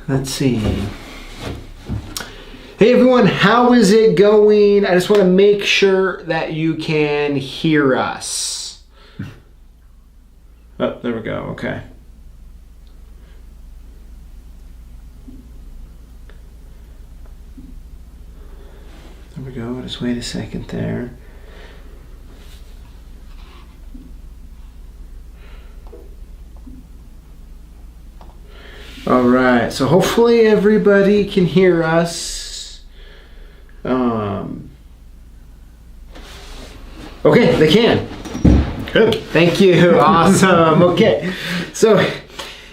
Let's see. Hey everyone, how is it going? I just want to make sure that you can hear us. Oh, there we go. Okay. There we go. Just wait a second there. All right. So hopefully everybody can hear us. Okay, they can. Good. Thank you. Awesome. Okay. So,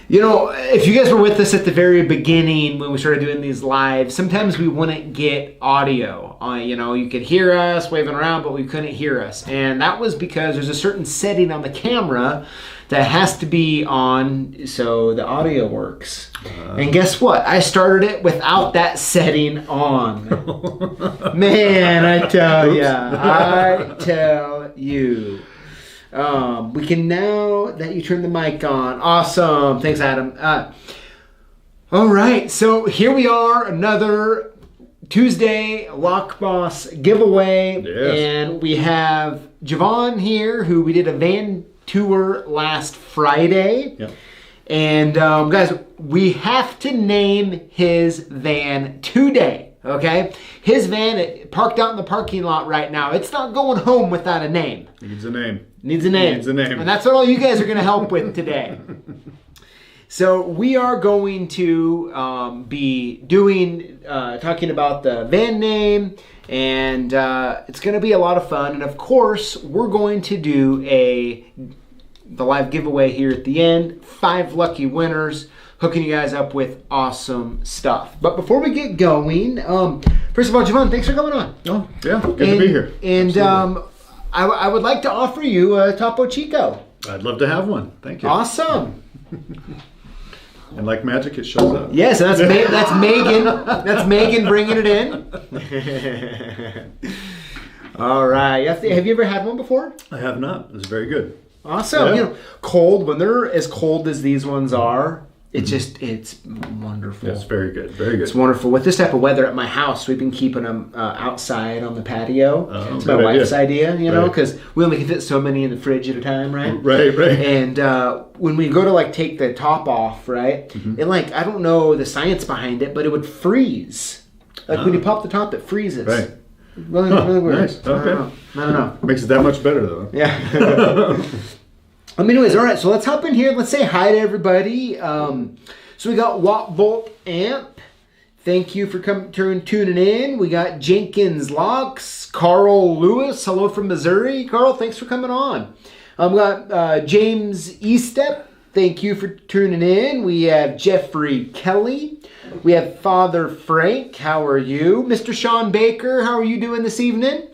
if you guys were with us at the very beginning when we started doing these live, sometimes we wouldn't get audio. You could hear us waving around, but we couldn't hear us. And that was because there's a certain setting on the camera that has to be on so the audio works. And guess what? I started it without that setting on. Man, I tell you. We can now that you turned the mic on. Awesome. Thanks, Adam. All right. So here we are, another Tuesday Lock Boss giveaway. Yes. And we have Javon here, who we did a van tour last Friday. Yep. And guys, we have to name his van today. Okay? His van parked out in the parking lot right now. It's not going home without a name. Needs a name. Needs a name. Needs a name. And that's what all you guys are going to help with today. So we are going to be doing, talking about the van name, and it's going to be a lot of fun. And of course, we're going to do the live giveaway here at the end. 5 lucky winners, hooking you guys up with awesome stuff. But before we get going, first of all, Javon, thanks for coming on. Oh, yeah. Good to be here. And I would like to offer you a Topo Chico. I'd love to have one. Thank you. Awesome. And like magic, it shows up. Yes, that's Megan. That's Megan bringing it in. All right. Have you ever had one before? I have not. It's very good. Awesome. Yeah. Cold, when they're as cold as these ones are, it's wonderful. It's very good. Very good. It's wonderful. With this type of weather at my house, we've been keeping them outside on the patio. It's my wife's idea, because we only can fit so many in the fridge at a time, right? Right. And when we go to take the top off, right, it I don't know the science behind it, but it would freeze. When you pop the top, it freezes. Right. Really weird. Nice. Okay. I don't know. Makes it that much better, though. Yeah. Anyways, all right, so let's hop in here. Let's say hi to everybody. So we got Watt Volt Amp. Thank you for tuning in. We got Jenkins Locks. Carl Lewis. Hello from Missouri. Carl, thanks for coming on. We got James Estep. Thank you for tuning in. We have Jeffrey Kelly. We have Father Frank. How are you? Mr. Sean Baker. How are you doing this evening?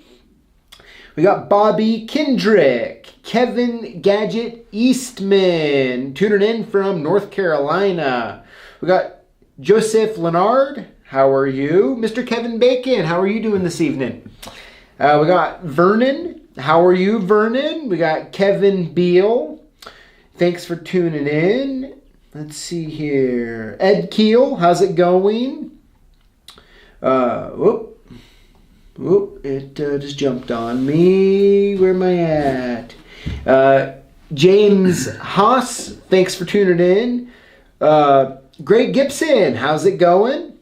We got Bobby Kendrick. Kevin Gadget Eastman, tuning in from North Carolina. We got Joseph Leonard. How are you? Mr. Kevin Bacon, how are you doing this evening? We got Vernon. How are you, Vernon? We got Kevin Beal. Thanks for tuning in. Let's see here. Ed Keel, how's it going? It just jumped on me. Where am I at? James Haas, thanks for tuning in. Greg Gibson, how's it going?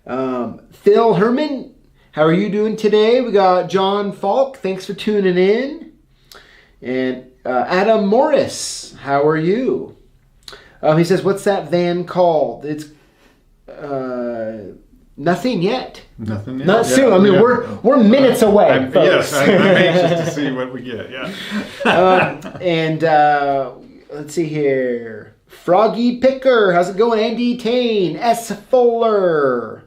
Phil Herman, how are you doing today? We got John Falk, thanks for tuning in. And Adam Morris, how are you? He says, what's that van called? It's nothing yet. Nothing yet. Not soon. We're minutes away, folks. Yes, I'm anxious to see what we get. Yeah. And let's see here. Froggy Picker, how's it going? Andy Tane, S. Fuller.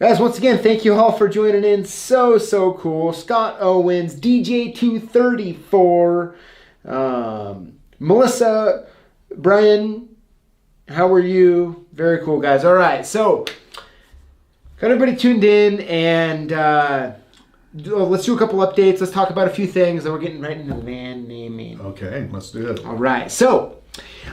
Guys, once again, thank you all for joining in. So cool. Scott Owens, DJ234, Melissa, Brian, how are you? Very cool, guys. All right, so got everybody tuned in, and let's do a couple updates. Let's talk about a few things. Then we're getting right into the van naming. Okay, let's do it. All right. So,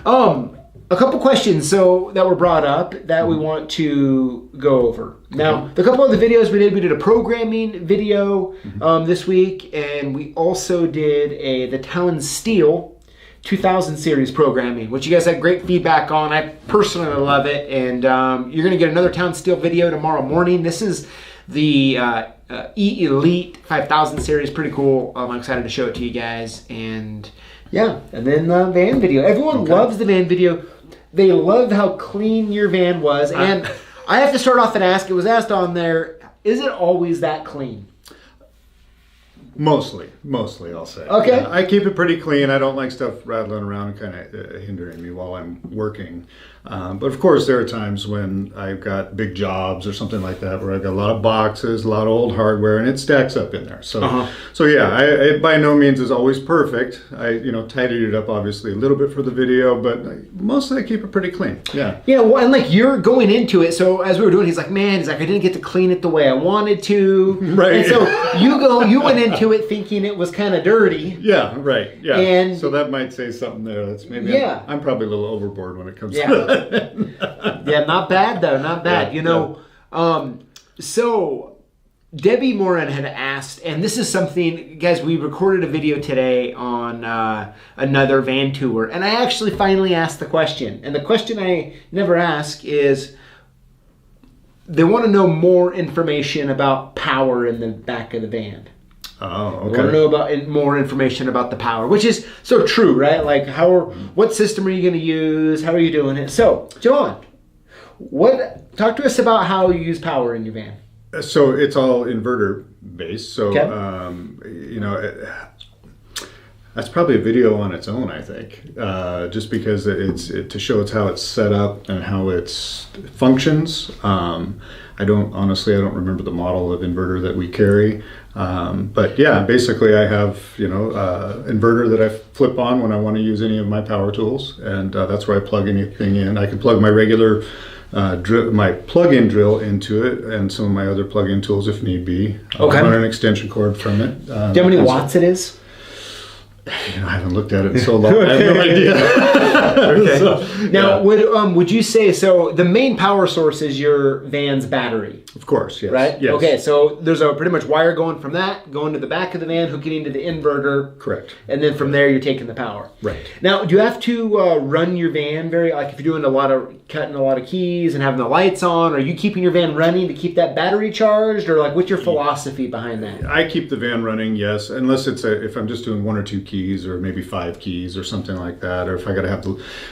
a couple questions that were brought up that we want to go over. Now, the couple of the videos we did a programming video this week, and we also did the Talon Steel 2000 series programming, which you guys had great feedback on. I personally love it, and you're going to get another Talon Steel video tomorrow morning. This is the E Elite 5000 series. Pretty cool. I'm excited to show it to you guys, and yeah, and then the van video. Everyone loves the van video. They loved how clean your van was, and I have to start off and ask. It was asked on there. Is it always that clean? Mostly, I'll say. Okay. Yeah, I keep it pretty clean. I don't like stuff rattling around and kind of hindering me while I'm working. But of course, there are times when I've got big jobs or something like that where I've got a lot of boxes, a lot of old hardware, and it stacks up in there. So, so yeah, it by no means is always perfect. I tidied it up obviously a little bit for the video, but mostly I keep it pretty clean. Yeah. Yeah. Well, and like you're going into it. So as we were doing, he's like, I didn't get to clean it the way I wanted to. Right. And so you went into it thinking it was kind of dirty. Yeah. Right. Yeah. And so that might say something there. That's maybe. Yeah. I'm probably a little overboard when it comes to that. Yeah, not bad though, not bad. So Debbie Moran had asked, and this is something, guys, we recorded a video today on another van tour, and I actually finally asked the question. And the question I never ask is, they want to know more information about power in the back of the van. Oh, okay. I want to know about more information about the power, which is so true, right? Like, what system are you going to use? How are you doing it? So, John, talk to us about how you use power in your van. So it's all inverter based. So, that's probably a video on its own, I think, just because to show how it's set up and how it functions. I don't remember the model of inverter that we carry. But yeah, basically I have, inverter that I flip on when I want to use any of my power tools. And that's where I plug anything in. I can plug my regular my plug-in drill into it and some of my other plug-in tools if need be. I'll run an extension cord from it. Do you know how many watts it is? I haven't looked at it in so long. I have no idea. Okay. So, now, would you say, so the main power source is your van's battery? Of course, yes. Right? Yes. Okay, so there's a pretty much wire going from that, going to the back of the van, hooking into the inverter. Correct. And then from there, you're taking the power. Right. Now, do you have to run your van if you're doing cutting a lot of keys and having the lights on, are you keeping your van running to keep that battery charged, or what's your philosophy behind that? I keep the van running, yes, unless if I'm just doing 1 or 2 keys or maybe 5 keys or something like that, or if I got to have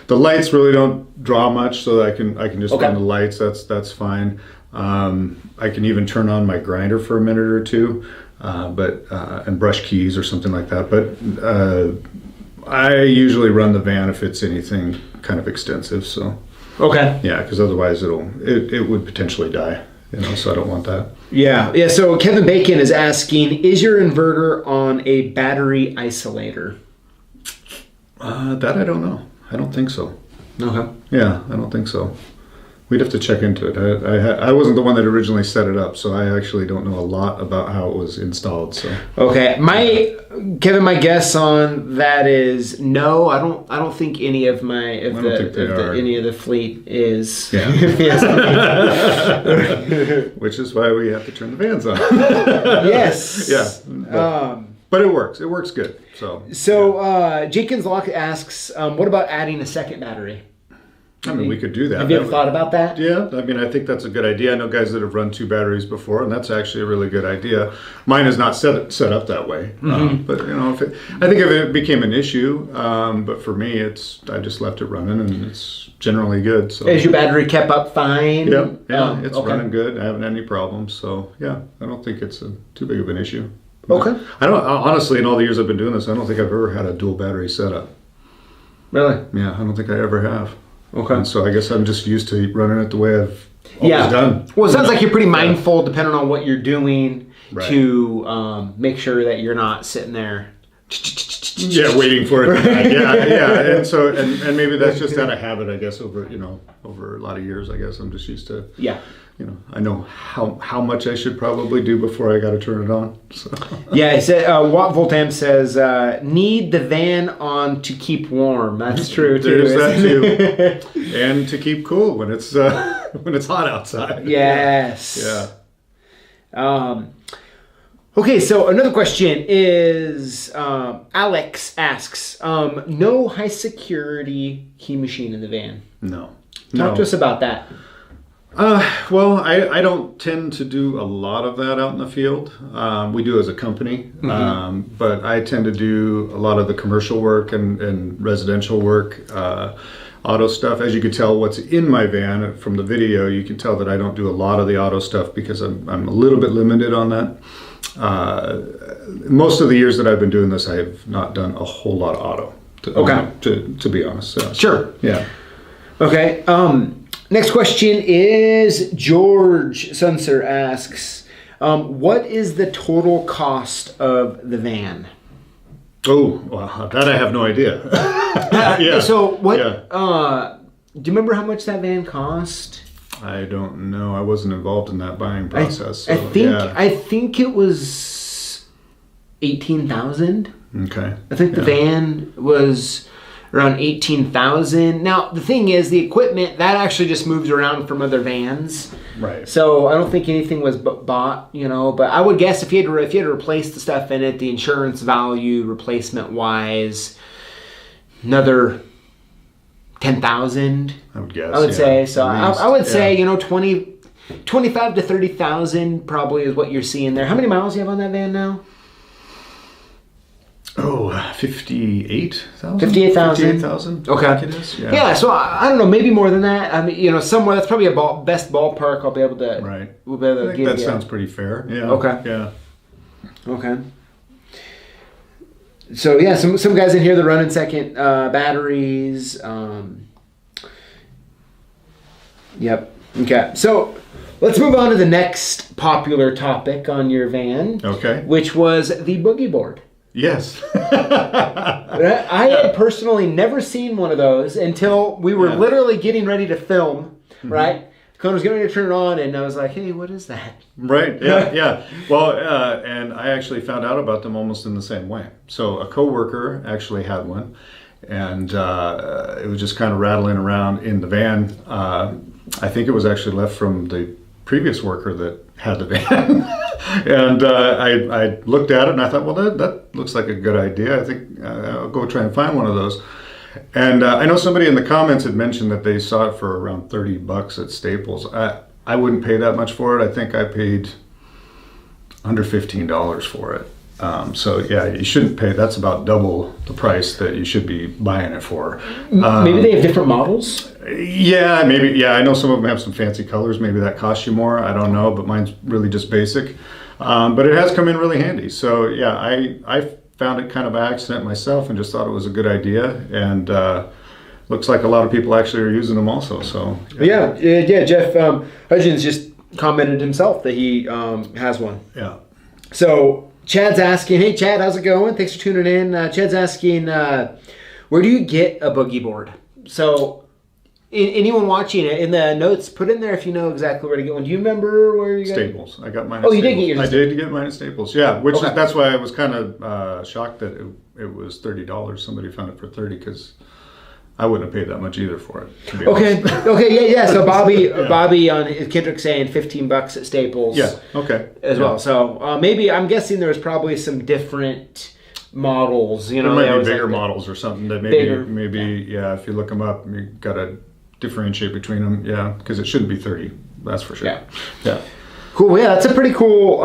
the lights really don't draw much, so that I can just run the lights. That's fine. I can even turn on my grinder for a minute or two, and brush keys or something like that. But I usually run the van if it's anything kind of extensive. So yeah, because otherwise it would potentially die. So I don't want that. Yeah. So Kevin Bacon is asking, is your inverter on a battery isolator? That I don't know. I don't think so. Okay. Yeah, I don't think so. We'd have to check into it. I wasn't the one that originally set it up, so I actually don't know a lot about how it was installed. So okay, my guess on that is no. I don't think any of any of the fleet is. Yeah. Which is why we have to turn the fans on. Yes. Yeah. But it works. It works good. So Jenkins Locke asks, what about adding a second battery? I mean, we could do that. Have you ever thought about that? Yeah, I mean, I think that's a good idea. I know guys that have run 2 batteries before, and that's actually a really good idea. Mine is not set up that way, but I think if it became an issue, but for me, I just left it running, and it's generally good. So is your battery kept up fine? Yeah, it's running good. I haven't had any problems, so yeah, I don't think it's too big of an issue. Okay. I don't honestly, in all the years I've been doing this, I don't think I've ever had a dual battery setup. Really? Yeah, I don't think I ever have. Okay. And so I guess I'm just used to running it the way I've always done. Well, it sounds like you're pretty mindful, depending on what you're doing, to make sure that you're not sitting there. Yeah, waiting for it to die. Yeah. And so, and maybe that's just out of habit, I guess, over a lot of years, I guess. I'm just used to I know how much I should probably do before I got to turn it on. So. Yeah, he said, Watt Voltamp says, need the van on to keep warm. That's true, too. There's that, too. And to keep cool when it's hot outside. Yes. Yeah. Okay, so another question is, Alex asks, no high security key machine in the van. No. Talk to us about that. Well, I don't tend to do a lot of that out in the field. We do as a company, but I tend to do a lot of the commercial work and residential work, auto stuff. As you can tell, what's in my van from the video, you can tell that I don't do a lot of the auto stuff because I'm a little bit limited on that. Most of the years that I've been doing this, I have not done a whole lot of auto. To be honest. So, Sure. Yeah. Okay. Next question is George Sunser asks, what is the total cost of the van? Oh, well, that I have no idea. Yeah. So what? Yeah. Do you remember how much that van cost? I don't know. I wasn't involved in that buying process. I think it was 18,000. Okay. I think the van was around 18,000. Now the thing is, the equipment that actually just moves around from other vans. Right. So I don't think anything was bought, But I would guess if you had to replace the stuff in it, the insurance value, replacement wise, another 10,000. I would guess. I would say so. I would say 25 to 30,000 probably is what you're seeing there. How many miles do you have on that van now? Oh, 58,000? 58,000. 58,000. Okay. I think it is. Yeah. Yeah, so I don't know, maybe more than that. I mean, somewhere that's probably best ballpark I'll be able to. Right. We'll be able to I think give that you. sounds pretty fair. Yeah. Okay. Yeah. Okay. So yeah, some guys in here that run in second batteries. Yep. Okay. So let's move on to the next popular topic on your van. Okay. Which was the boogie board. Yes. I had personally never seen one of those until we were literally getting ready to film, right? Connor was getting ready to turn it on, and I was like, hey, what is that? Right, yeah, yeah. Well, and I actually found out about them almost in the same way. So a coworker actually had one, and it was just kind of rattling around in the van. I think it was actually left from the previous worker that had the van. And I looked at it and I thought, well, that looks like a good idea. I think I'll go try and find one of those. And I know somebody in the comments had mentioned that they saw it for around $30 at Staples. I wouldn't pay that much for it. I think I paid under $15 for it. So yeah, you shouldn't pay. That's about double the price that you should be buying it for. Maybe they have different models? Yeah, maybe. Yeah, I know some of them have some fancy colors. Maybe that costs you more. I don't know, but mine's really just basic. But it has come in really handy. So yeah, I found it kind of by accident myself and just thought it was a good idea. And looks like a lot of people actually are using them also. So yeah. Jeff Hudgens just commented himself that he has one. Yeah. So Chad's asking, hey Chad, how's it going? Thanks for tuning in. Chad's asking, where do you get a boogie board? So anyone watching it, in the notes, put in there if you know exactly where to get one. Do you remember where you got it? Staples. I got mine. Oh, at you did Staples. get yours. I did get mine at Staples. Yeah, which Okay. that's why I was kind of shocked that it was $30. Somebody found it for $30 because I wouldn't have paid that much either for it. To be honest. Okay, yeah. So Bobby on Kendrick saying $15 at Staples. Yeah. Okay. As well. So maybe I'm guessing there's probably some different models. There might be bigger models or something that maybe if you look them up, you got to differentiate between them. Yeah, because it shouldn't be 30. That's for sure. Yeah. Cool. Yeah, that's a pretty cool.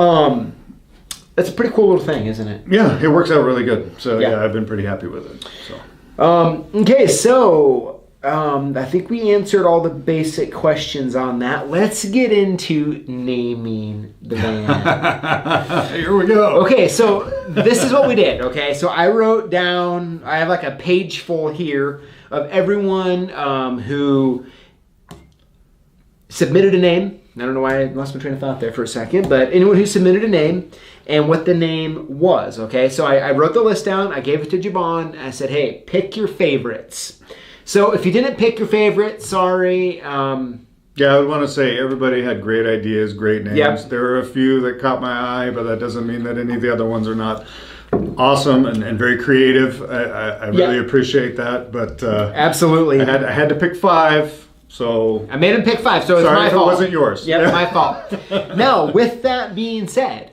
That's a pretty cool little thing, isn't it? Yeah, it works out really good. So yeah, I've been pretty happy with it. So. Okay, so I think we answered all the basic questions on that. Let's get into naming the van. Here we go. Okay, so this is what we did. Okay, so I wrote down, I have like a page full here of everyone who submitted a name. I don't know why I lost my train of thought there for a second, but anyone who submitted a name and what the name was, okay? So I wrote the list down, I gave it to Jabon, I said, hey, pick your favorites. So if you didn't pick your favorite, sorry, Yeah, I would want to say everybody had great ideas, great names. Yep. There were a few that caught my eye, but that doesn't mean that any of the other ones are not awesome and very creative. I really appreciate that, but Absolutely. I had to pick 5, so I made him pick 5, so it's sorry my if fault. it wasn't yours. Yep, my fault. Now, with that being said,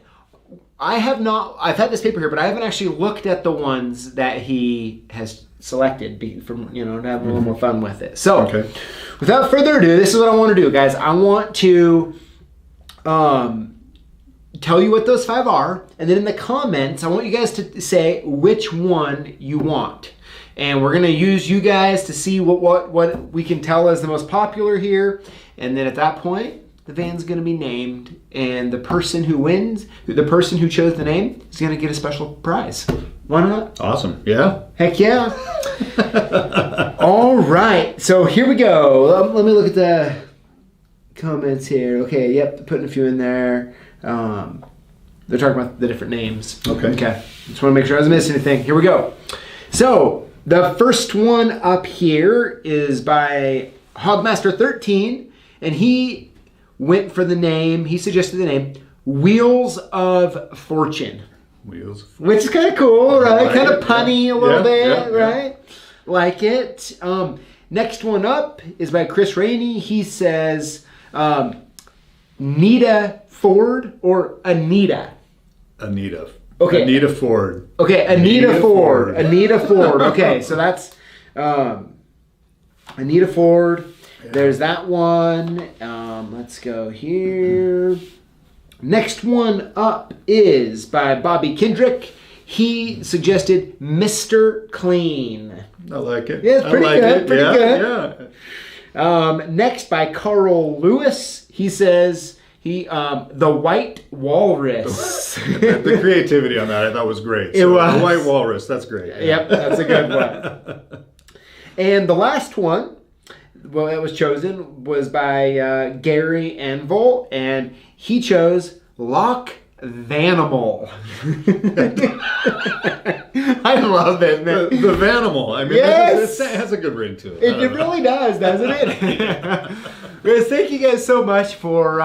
I've had this paper here, but I haven't actually looked at the ones that he has selected from, to have a little more fun with it. So, Okay. without further ado, this is what I want to do, guys. I want to tell you what those 5 are, and then in the comments, I want you guys to say which one you want. And we're going to use you guys to see what we can tell as the most popular here. And then at that point, the van's going to be named, and the person who wins, the person who chose the name, is going to get a special prize. Why not? Awesome. Yeah. Heck yeah. All right. So here we go. Let me look at the comments here. Okay. Yep. Putting a few in there. They're talking about the different names. Okay. Just want to make sure I wasn't missing anything. Here we go. So the first one up here is by Hogmaster13, and he went for the name. He suggested the name Wheels of Fortune. Wheels. Which is kind of cool, right? Like Kind of it, punny a little bit, yeah. right? Like it. Next one up is by Chris Rainey. He says, Nita Ford or Anita. Anita. Okay. Anita Ford. Okay, Anita Ford. Anita Ford. Okay, so that's Anita Ford. Yeah. There's that one. Let's go here. Next one up is by Bobby Kendrick. He suggested Mr. Clean. I like it. Yeah, it's pretty good. Pretty good. Yeah. Next by Carl Lewis. He says the White Walrus. The creativity on that I thought was great. It was. The White Walrus. That's great. Yeah. Yep, that's a good one. And the last one, well, that was chosen was by Gary Anvil, and he chose Loch Vanimal. I love it, man. The Vanimal. I mean, yes! it has a good ring to it. It really does, doesn't it? Guys, thank you guys so much for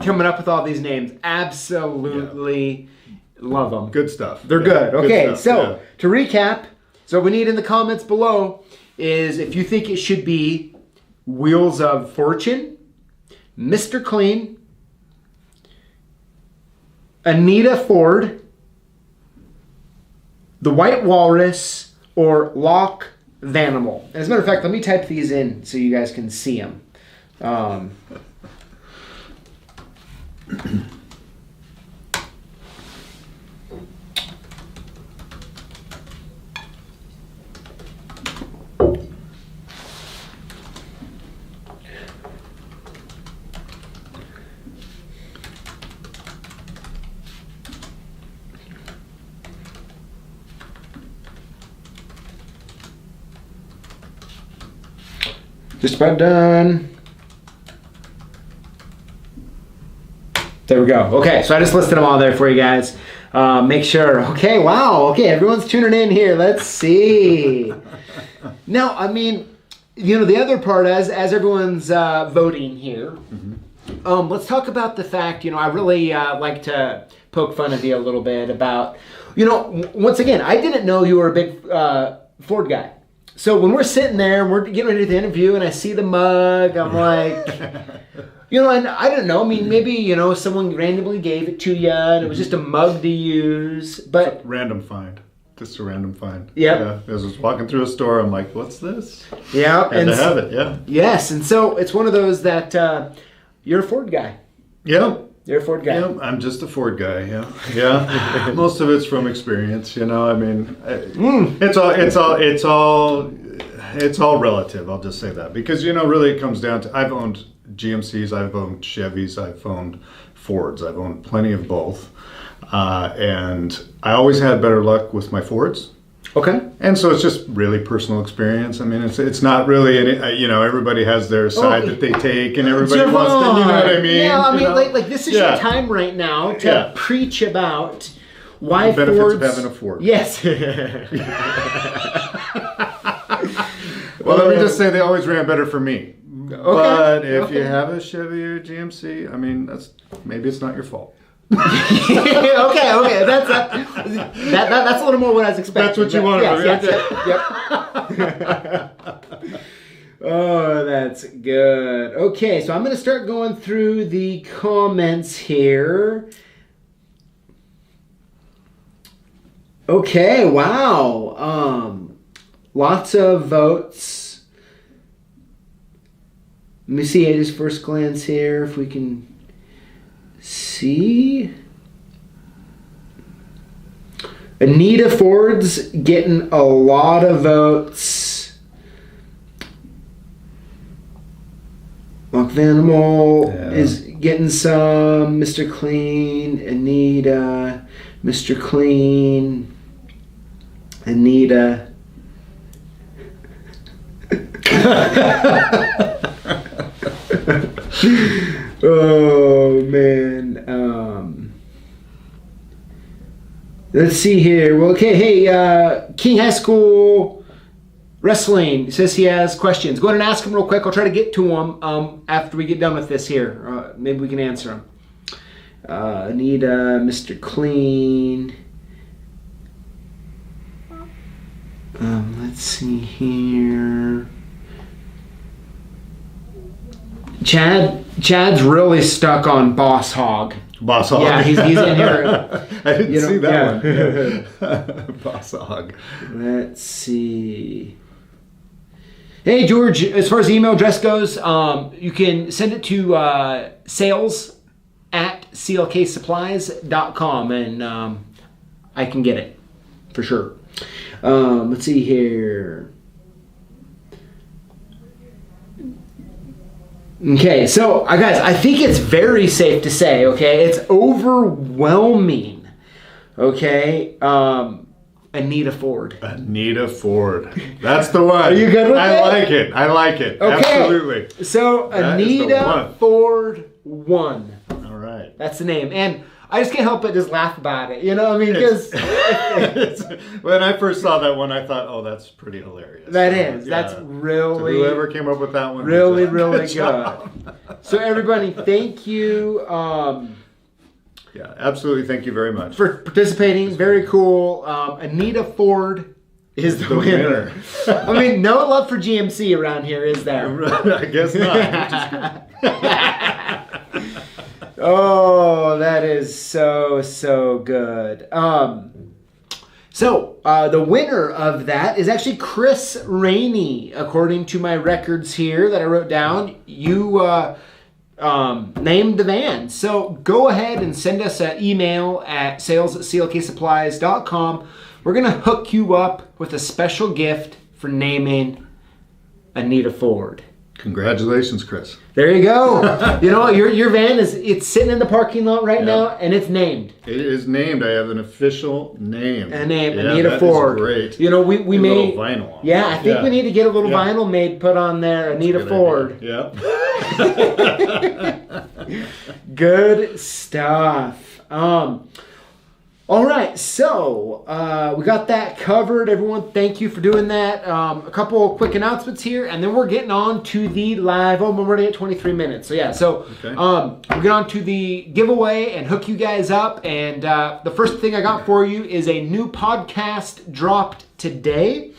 coming up with all these names. Absolutely love them. Good stuff. They're good. Okay, good stuff. To recap, so what we need in the comments below is if you think it should be Wheels of Fortune, Mr. Clean, Anita Ford, the White Walrus, or Loch Vanimal. As a matter of fact, let me type these in so you guys can see them. Just about done. There we go. Okay, so I just listed them all there for you guys. Make sure. Okay, wow. Okay, everyone's tuning in here. Let's see. Now, I mean, the other part, as everyone's voting here, let's talk about the fact, I really like to poke fun of you a little bit about, once again, I didn't know you were a big Ford guy. So when we're sitting there and we're getting ready to do the interview and I see the mug, I'm like, and I don't know, I mean, maybe, someone randomly gave it to you and it was just a mug to use, but... Random find. Just a random find. Yep. Yeah. As I was walking through a store, I'm like, what's this? Yeah. And to have it, yeah. Yes, and so it's one of those that you're a Ford guy. Yeah. You're a Ford guy. Yeah, I'm just a Ford guy. Yeah, yeah. Most of it's from experience. I mean, it's all relative. I'll just say that because really it comes down to I've owned GMCs, I've owned Chevys, I've owned Fords, I've owned plenty of both, and I always had better luck with my Fords. Okay. And so it's just really personal experience. I mean, it's not really any, everybody has their side that they take, and everybody wants to, you know what I mean? Yeah, I mean, like this is your time right now to preach about why the benefits Fords... of having a Ford. Yes. Well, let me just say they always ran better for me. But if you have a Chevy or GMC, I mean, maybe it's not your fault. okay. That's a little more what I was expecting. That's what you wanted. Yep. Oh, that's good. Okay, so I'm going to start going through the comments here. Okay, wow. Lots of votes. Let me see at his first glance here if we can see. Anita Ford's getting a lot of votes. Mark Vanimal is getting some. Mr. Clean, Anita, Mr. Clean, Anita. Oh man. Let's see here. Well, okay. Hey, King High School Wrestling says he has questions. Go ahead and ask him real quick. I'll try to get to him after we get done with this here. Maybe we can answer them. Anita, Mr. Clean. Let's see here. Chad's really stuck on Boss Hog. Boss Hog. Yeah, he's in here. I didn't see that one. Boss Hog. Let's see. Hey, George, as far as the email address goes, you can send it to sales@clksupplies.com, and I can get it for sure. Let's see here. Okay, so guys, I think it's very safe to say, okay, it's overwhelming, okay, Anita Ford. Anita Ford. That's the one. Are you good with I it? I like it. Okay. Absolutely. So, That is the Anita one. Ford 1. All right. That's the name. And I just can't help but just laugh about it. You know what I mean? Because when I first saw that one, I thought, oh, that's pretty hilarious. that's really... So whoever came up with that one. Really, good really job. good. So everybody, thank you Yeah, absolutely. Thank you very much. for participating. Very cool. Anita Ford is the winner. I mean, no love for GMC around here, is there? I guess not. Oh, that is so good. So the winner of that is actually Chris Rainey, according to my records here that I wrote down. You named the van. So go ahead and send us an email at sales@clksupplies.com. We're going to hook you up with a special gift for naming Anita Ford. Congratulations, Chris. There you go. You know what? Your van it's sitting in the parking lot right now, and it's named. It is named. I have an official name. A name, Yeah, Anita that Ford. Is great. You know, we A made little vinyl on Yeah, it. I think we need to get a little vinyl made, put on there, Anita Good Ford. idea. Yeah. Good stuff. All right, so we got that covered. Everyone, thank you for doing that. A couple of quick announcements here, and then we're getting on to the live. Oh, we're already at 23 minutes. So yeah, we'll get on to the giveaway and hook you guys up. And the first thing I got for you is a new podcast dropped today,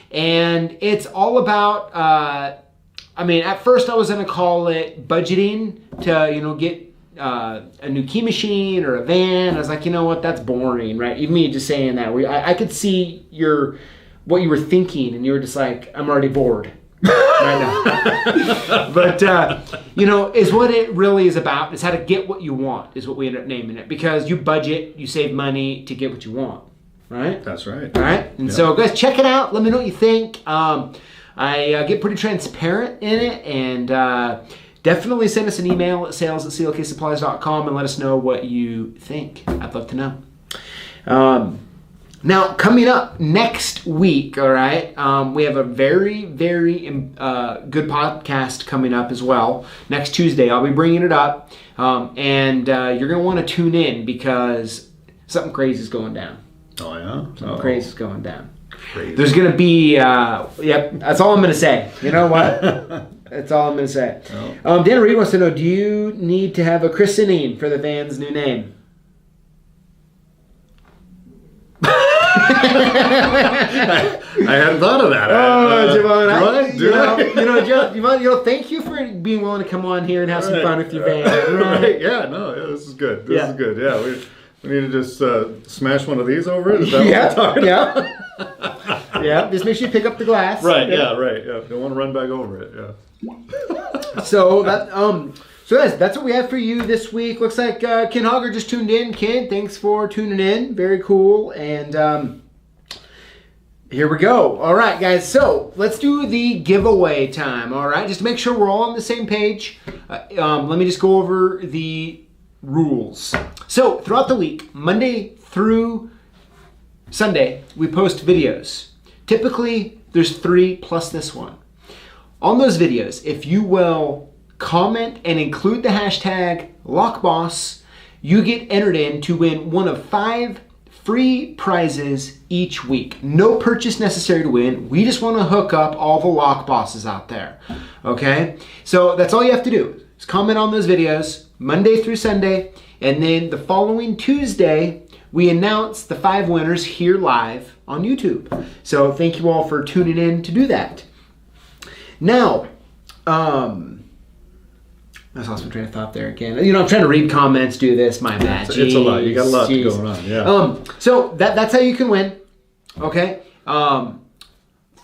and it's all about. At first I was gonna call it budgeting to get a new key machine or a van. I was like, you know what, that's boring, right? Even me just saying that, I could see what you were thinking, and you were just like, I'm already bored right now. But is what it really is about. Is how to get what you want is what we end up naming it, because you budget, you save money to get what you want, right? That's right. All right, and so guys, check it out. Let me know what you think. I get pretty transparent in it, and definitely send us an email at sales@clksupplies.com and let us know what you think. I'd love to know. Now, coming up next week, all right, we have a very, very good podcast coming up as well. Next Tuesday, I'll be bringing it up, and you're going to want to tune in because something crazy is going down. Oh, yeah? Something crazy is going down. Crazy. There's going to be, that's all I'm going to say. You know what? That's all I'm going to say. Oh. Dana Reed wants to know, do you need to have a christening for the van's new name? I hadn't thought of that. Javon, Javon, thank you for being willing to come on here and have some fun with your van. Right. Yeah, no, this is good. This is good. Yeah, we need to just smash one of these over it. Is that what we're talking about? Yeah, just make sure you pick up the glass. Right, right. Yeah, don't want to run back over it. Yeah. So guys, that's what we have for you this week. Looks like Ken Hogger just tuned in. Ken, thanks for tuning in. Very cool. And here we go. All right, guys. So let's do the giveaway time. All right, just to make sure we're all on the same page. Let me just go over the rules. So throughout the week, Monday through Sunday, we post videos. Typically, there's 3 plus this one. On those videos, if you will comment and include the hashtag LockBoss, you get entered in to win one of 5 free prizes each week. No purchase necessary to win. We just want to hook up all the lock bosses out there. Okay? So that's all you have to do. Is comment on those videos Monday through Sunday, and then the following Tuesday, we announce the 5 winners here live on YouTube. So thank you all for tuning in to do that. Now, I lost my train of thought there again. I'm trying to read comments, do this, my bad. It's a lot. You got a lot going on, yeah. So that's how you can win, okay?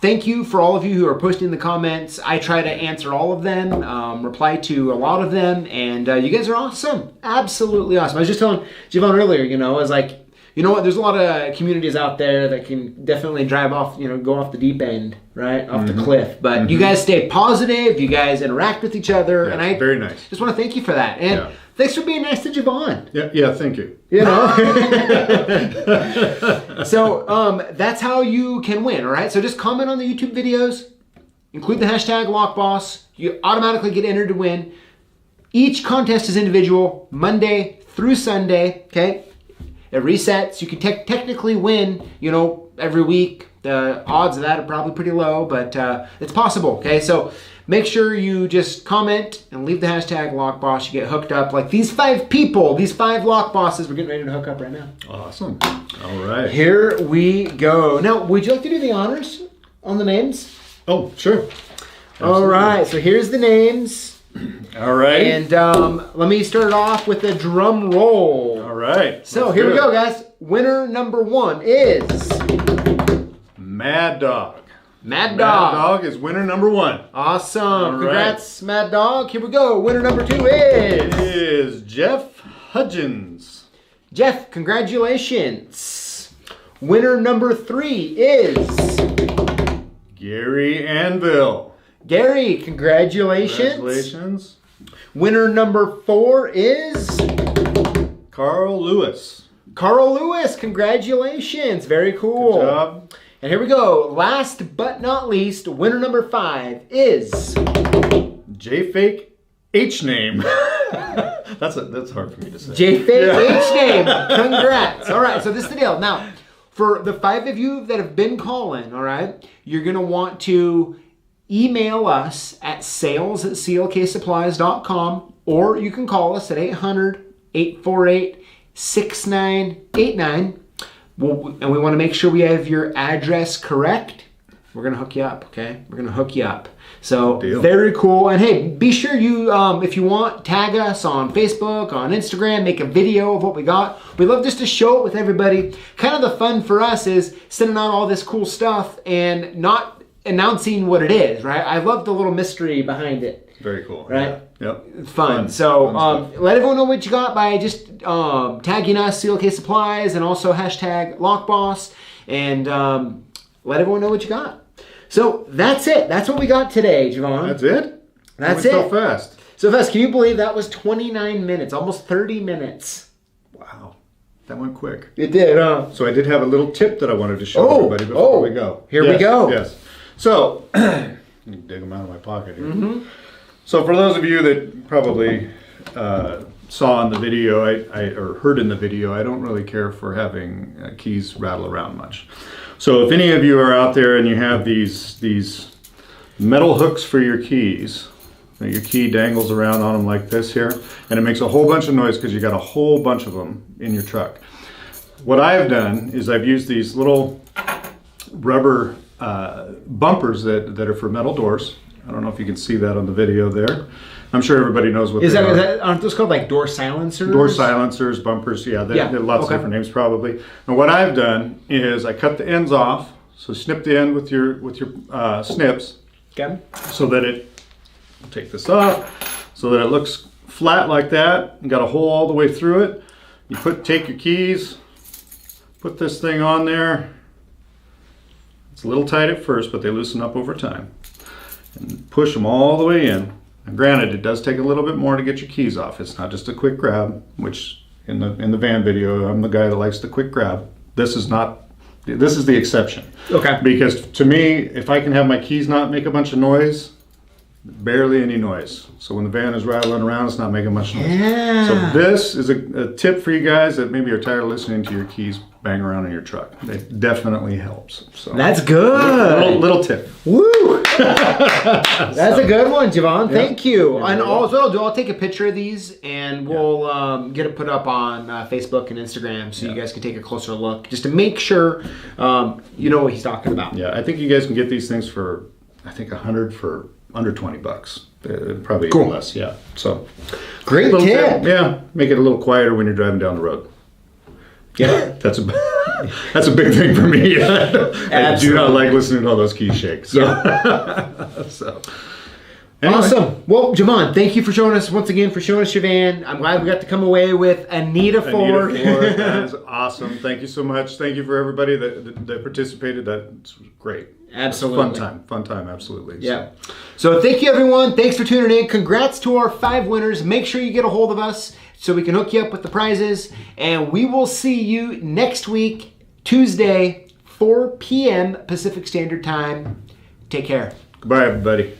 Thank you for all of you who are posting the comments. I try to answer all of them, reply to a lot of them, and you guys are awesome. Absolutely awesome. I was just telling Javon earlier, I was like, you know what, there's a lot of communities out there that can definitely drive off, go off the deep end, right? Off the cliff. But you guys stay positive, you guys interact with each other, and I very nice. Just want to thank you for that. And thanks for being nice to Javon. Yeah, thank you. So that's how you can win, all right? So just comment on the YouTube videos, include the hashtag LockBoss, you automatically get entered to win. Each contest is individual, Monday through Sunday, okay? It resets. You can technically win, every week. The odds of that are probably pretty low, but it's possible, okay? So make sure you just comment and leave the hashtag LockBoss. You get hooked up like these 5 people, these 5 lock bosses we're getting ready to hook up right now. Awesome. All right. Here we go. Now, would you like to do the honors on the names? Oh, sure. Absolutely. All right, so here's the names. All right. And let me start off with a drum roll. All right. So here we go, guys. Winner number 1 is Mad Dog. Mad Dog. Mad Dog is winner number 1. Awesome. All Congrats, Mad Dog. Here we go. Winner number 2 is Jeff Hudgens. Jeff, congratulations. Winner number 3 is Gary Anvil. Gary, congratulations. Congratulations. Winner number 4 is Carl Lewis. Carl Lewis, congratulations. Very cool. Good job. And here we go. Last but not least, winner number 5 is J-Fake H-Name. That's hard for me to say. J-Fake H-Name. Congrats. All right, so this is the deal. Now, for the 5 of you that have been calling, all right, you're going to want to email us at sales@clksupplies.com, or you can call us at 800-848-6989. And we want to make sure we have your address correct. We're going to hook you up, okay? We're going to hook you up. So, Deal. Very cool. And hey, be sure you, if you want, tag us on Facebook, on Instagram, make a video of what we got. We love just to show it with everybody. Kind of the fun for us is sending out all this cool stuff and not announcing what it is, right? I love the little mystery behind it. Very cool. Right? Yeah. Yep. Fun. So let everyone know what you got by just tagging us, CLK Supplies, and also hashtag LockBoss, and let everyone know what you got. So that's it. That's what we got today, Javon. That's it? That's it. it. So fast. So fast. Can you believe that was 29 minutes, almost 30 minutes? Them. That went quick. It did, huh? So I did have a little tip that I wanted to show everybody before we go. Here we go. Yes. So, let me dig them out of my pocket here. Mm-hmm. So for those of you that probably saw in the video, or heard in the video, I don't really care for having keys rattle around much. So if any of you are out there and you have these metal hooks for your keys, Your key dangles around on them like this here, and it makes a whole bunch of noise because you got a whole bunch of them in your truck. What I've done is I've used these little rubber bumpers that are for metal doors. I don't know if you can see that on the video there. I'm sure everybody knows what is they are. that aren't those called like door silencers? Door silencers, bumpers, yeah, there are lots of different names probably. And what I've done is I cut the ends off, so snip the end with your snips, Okay. so that take this off, so that it looks flat like that. You got a hole all the way through it. You take your keys, put this thing on there. It's a little tight at first, but they loosen up over time. And push them all the way in. And granted, it does take a little bit more to get your keys off. It's not just a quick grab, which in the van video, I'm the guy that likes the quick grab. This is the exception. Okay. Because to me, if I can have my keys not make a bunch of noise, barely any noise. So when the van is rattling around, it's not making much noise. Yeah. So this is a tip for you guys that maybe are tired of listening to your keys bang around in your truck. It definitely helps. So That's good. Little tip. Woo! That's a good one, Javon. Thank you. You're And very also, what I'll do, I'll take a picture of these and we'll get it put up on Facebook and Instagram so you guys can take a closer look just to make sure you know what he's talking about. Yeah, I think you guys can get these things for, I think, $100 for under $20. Probably Cool. even less. Yeah. So Great little tip. Yeah, make it a little quieter when you're driving down the road. Yeah. That's a big thing for me. I do not like listening to all those keys shake. So, so. Anyway. Awesome. Well, Javon, thank you for showing us once again for showing us your van. I'm glad we got to come away with Anita Ford. That is awesome. Thank you so much. Thank you for everybody that participated. That's great. Absolutely. Fun time. Absolutely. Yeah. So thank you, everyone. Thanks for tuning in. Congrats to our 5 winners. Make sure you get a hold of us so we can hook you up with the prizes. And we will see you next week, Tuesday, 4 p.m. Pacific Standard Time. Take care. Goodbye, everybody.